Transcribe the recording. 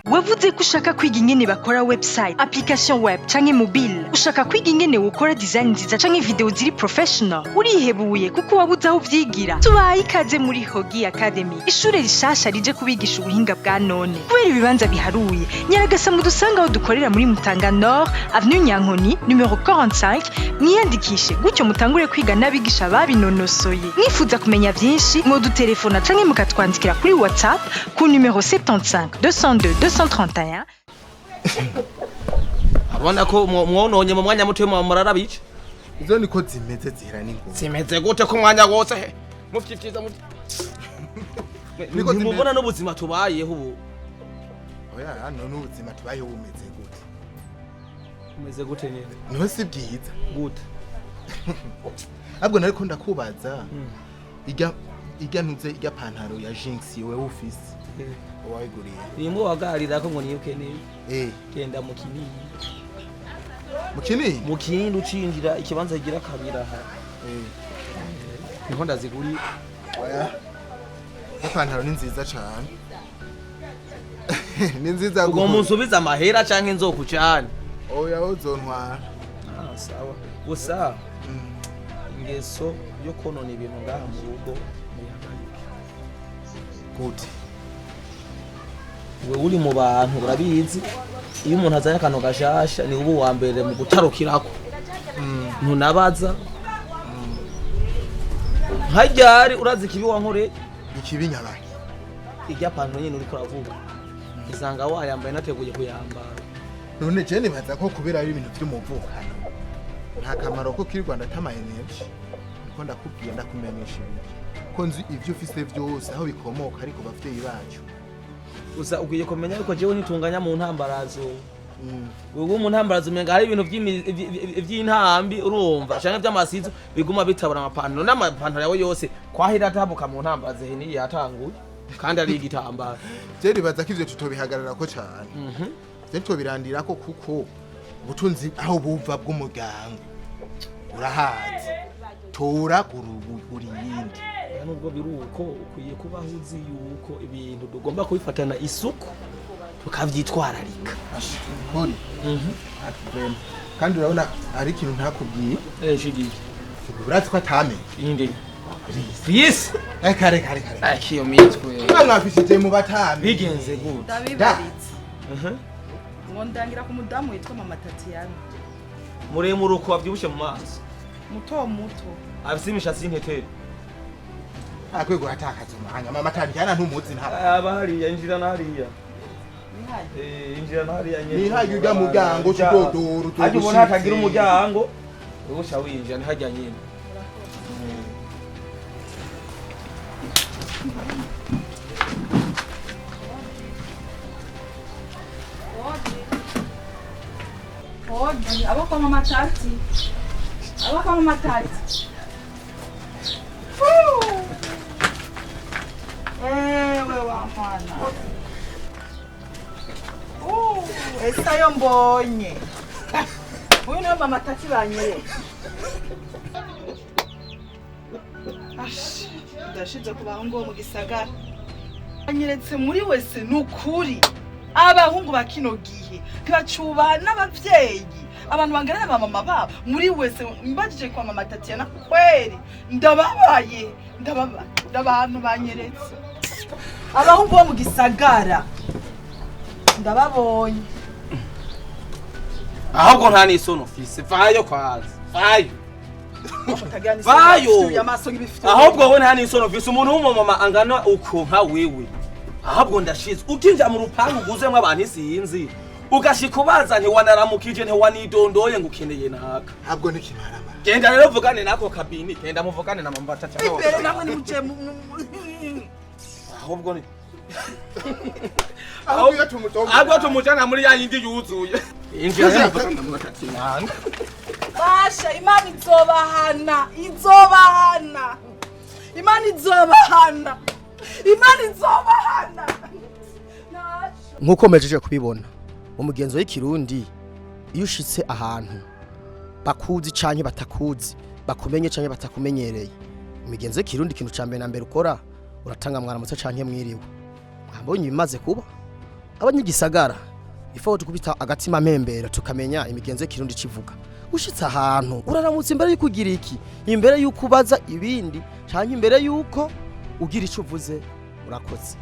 Wavuze ko ushaka kwiga ingene bakora website, application web canke mobile. Ushaka kwiga ingene ukora design nziza canke video ziri professional. Urihebuye kuko wabuze aho vyigira. Tubaye ikaze muri Hogi Academy. Ishure rishasha rije kubigisha ubuhinga bwa none. Kubera ibibanza biharuye, Nyaragasa mudusanga aho dukorera muri Mutanga Nord, Avenue Nyankoni, numero 45. Mwiyandikishe gutyo mutangure kwiga n'abigisha babinonosoye. Mwifuza kumenya vyinshi, mwodutelefona canke mukatwandikira kuri WhatsApp ku numero 75 202 231. Abona ko mwononye mu mwanya muto mu murarabice. Izo niko zimeze zihera n'ingo. Zimeze gute ko mwanya wose he? Mufyifyiza muti. Niko mubona n'ubuzima tubayeho ubu. Oya hano n'ubuzima tubayeho bumeze gute? Umeze gute nyene? Niho si byiza. Gute? Abwo nariko ndakubaza. Ijya ntuze ijya pantaro ya Jinx yewe ufise. Wayiguriye. Nimwe wagarira ko ngo niyuke neza. Genda mu kinini. Mu kinini? Mu kinini ucinjira ikibanza kigira kabira ha. Niho ndaziguri. Oya. Ipantaro ni nziza cyane. Ni nziza go. Ugo munsubiza amahera canke nzokucana. Oya uzontwara. Sawa. Gusa ingeso yo konona ibintu ngaha mu rugo muyagarike. Gute? We uri mu bantu urabizi iyo umuntu azanye akantu gashasha ni ubu wa mbere mu gutarukirako ntunabaza hajyari urazi kibi wankore ikibi nyabaki ijya pantaro nyine uri kuravuga isanga wayambaye nateguye kuyambara none je nibaza ko kubera ari ibintu by'umuvukano nta kamaro ko kiri Rwanda tama energy niko ndakubwiye ndakumenyesha ko nzi ivyo ufise byose aho bikomoka ariko bafite bacu. Uza ugiye kumenya yuko jewe nitunganya mu ntambarazo. Wewe mu ntambarazo menga hari ibintu vy'intambi urumva canke vy'amasizo biguma bitabura amapantaro n'amapantaro yawe yose kwahira atabuka mu ntambarazo hini yatanguye kandi ari igitambara. Je ribaza ko ivyo tutobihagarara ko cyane. Je tubirandira ko kuko ubutunzi aho buva bw'umuryango urahazi. Tora guri yindi. Nubwo biruko ukwiye kuba uzi yuko ibintu tugomba kubifatana isuku tukavyitwararika. Kuri. Kandi urabona ari ikintu ntakubwiye. Shigiye. Uratse ko atame. Inde. Yes. Kare. Akiyo mitwe. Mwafishije mu batame. Bigenze gute? Ndabibaritse. Ngo ndangira ku mudamu witwa Mama Tatiana. Muremure uko wavyibushe mu maso. Muto. Afise imishatsi y'inteteri. Akwego hatakaza umwanya Mama Tatiana ntumuzi nta. Abahari injira nahariya. Injira nahariya nyene. Ni haje ujya muryango cy'udodoro. Aje ubona hatagira umuryango. Wewe sha winjira ntihajya nyene. Odi, abo kwa Mama Tati. Wewe wa mwana. Esa yo mbonye. Uyu niwe Mama Tati banyere. Ndashize ku bahungu mu gisagara. Banyeretse muri wese nukuri. Abahungu bakino gihe ntibacubaha n'abavyeyi. Abantu bangerana ba mama babo muri wese mbajije kwa Mama Tatiana kweri ndababaye ndabantu banyeretse abahungu bo mu gisagara ndababonye ahubwo nta nisono fise vayo kwazi vayo ahubwo wowe nta nisono fise umuntu w'umumama angana uko nka wewe ahubwo ndashize ukinja mu rupangu guzemwe abantu isinzi ugashika ubaza ntiwanaramukije ntiwanidondoye ngukeneye naka ntabwo nikimarama genda rero vugane nako kabini genda muvugane na Mama Tatiana imbere namwe ni muje ahubwo ni ahubwo tumujana muri ya yindi yuzuye injira muvugane na Mama Tatiana basha Imana izobahana nkuko mejeje kubibona umugenzo w'ikirundi iyo ushitse ahantu bakuzi canke batakuzi bakumenye canke batakumenyereye imigenzo y'ikirundi ikintu ca mbere na mbere ukora uratanga mwaramutse canke mwiriwe mwambonye ibimaze kuba abanyigisagara ifo tukubita agatima mpembera tukamenya imigenzo y'ikirundi civuga ushitse ahantu uraramutse imbere yuko ugira iki imbere yuko ubaza ibindi canke imbere yuko ugira ico uvuze urakoze